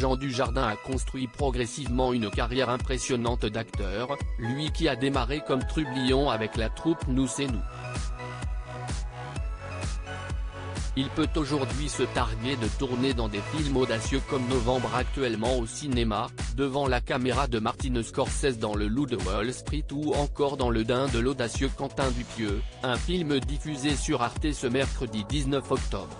Jean Dujardin a construit progressivement une carrière impressionnante d'acteur, lui qui a démarré comme trublion avec la troupe Nous c'est nous. Il peut aujourd'hui se targuer de tourner dans des films audacieux comme Novembre actuellement au cinéma, devant la caméra de Martin Scorsese dans Le Loup de Wall Street ou encore dans Le Dain de l'audacieux Quentin Dupieux, un film diffusé sur Arte ce mercredi 19 octobre.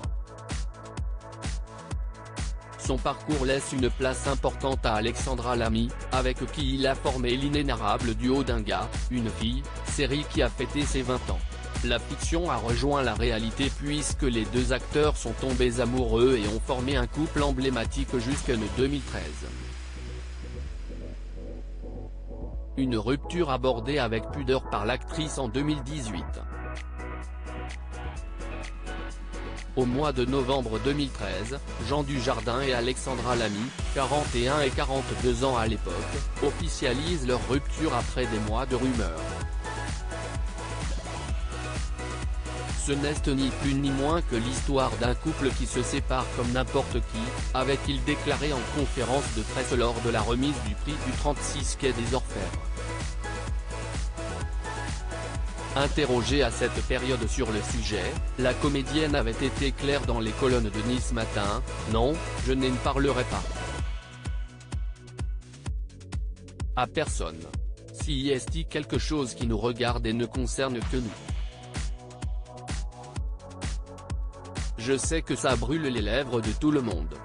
Son parcours laisse une place importante à Alexandra Lamy, avec qui il a formé l'inénarrable duo d'un gars, une fille, série qui a fêté ses 20 ans. La fiction a rejoint la réalité puisque les deux acteurs sont tombés amoureux et ont formé un couple emblématique jusqu'en 2013. Une rupture abordée avec pudeur par l'actrice en 2018. Au mois de novembre 2013, Jean Dujardin et Alexandra Lamy, 41 et 42 ans à l'époque, officialisent leur rupture après des mois de rumeurs. Ce n'est ni plus ni moins que l'histoire d'un couple qui se sépare comme n'importe qui, avait-il déclaré en conférence de presse lors de la remise du prix du 36 quai des Orfèvres. Interrogée à cette période sur le sujet, la comédienne avait été claire dans les colonnes de Nice Matin, « Non, je ne parlerai pas. À personne. Si est quelque chose qui nous regarde et ne concerne que nous. Je sais que ça brûle les lèvres de tout le monde.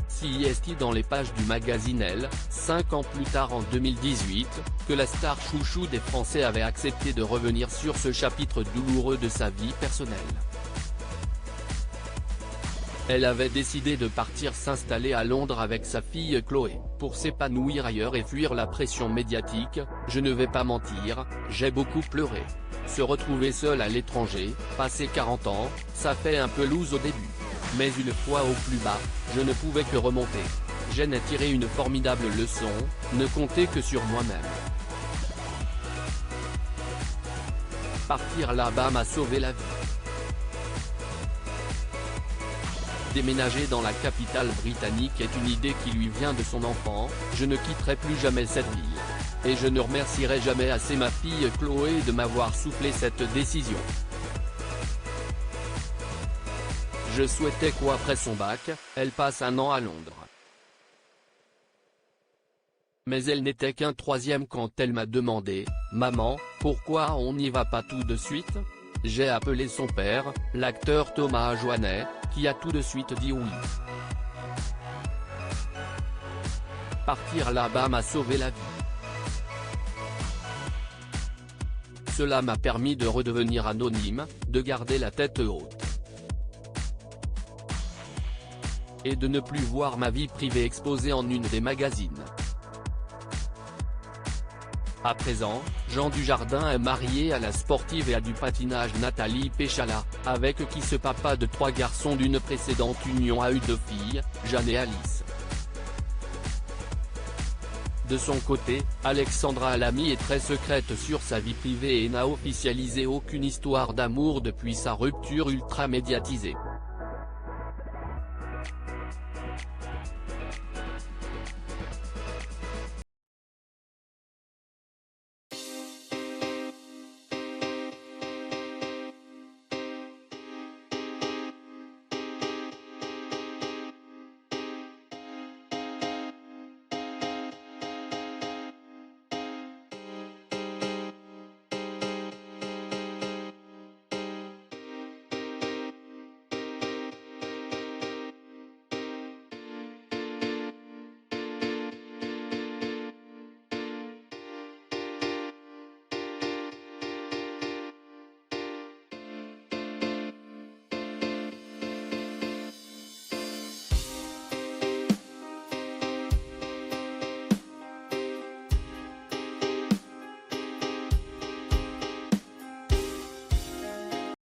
Si est dans les pages du magazine Elle, 5 ans plus tard en 2018, que la star chouchou des Français avait accepté de revenir sur ce chapitre douloureux de sa vie personnelle. Elle avait décidé de partir s'installer à Londres avec sa fille Chloé, pour s'épanouir ailleurs et fuir la pression médiatique. Je ne vais pas mentir, j'ai beaucoup pleuré. Se retrouver seule à l'étranger, passer 40 ans, ça fait un peu loose au début. Mais une fois au plus bas, je ne pouvais que remonter. J'en ai tiré une formidable leçon, ne compter que sur moi-même. Partir là-bas m'a sauvé la vie. Déménager dans la capitale britannique est une idée qui lui vient de son enfant, je ne quitterai plus jamais cette ville. Et je ne remercierai jamais assez ma fille Chloé de m'avoir soufflé cette décision. Je souhaitais qu'après son bac, elle passe un an à Londres. Mais elle n'était qu'un troisième quand elle m'a demandé « Maman, pourquoi on n'y va pas tout de suite ?» J'ai appelé son père, l'acteur Thomas Joannet, qui a tout de suite dit oui. Partir là-bas m'a sauvé la vie. Cela m'a permis de redevenir anonyme, de garder la tête haute. Et de ne plus voir ma vie privée exposée en une des magazines. À présent, Jean Dujardin est marié à la sportive et à du patinage Nathalie Péchala, avec qui ce papa de 3 garçons d'une précédente union a eu 2 filles, Jeanne et Alice. De son côté, Alexandra Lamy est très secrète sur sa vie privée et n'a officialisé aucune histoire d'amour depuis sa rupture ultra médiatisée.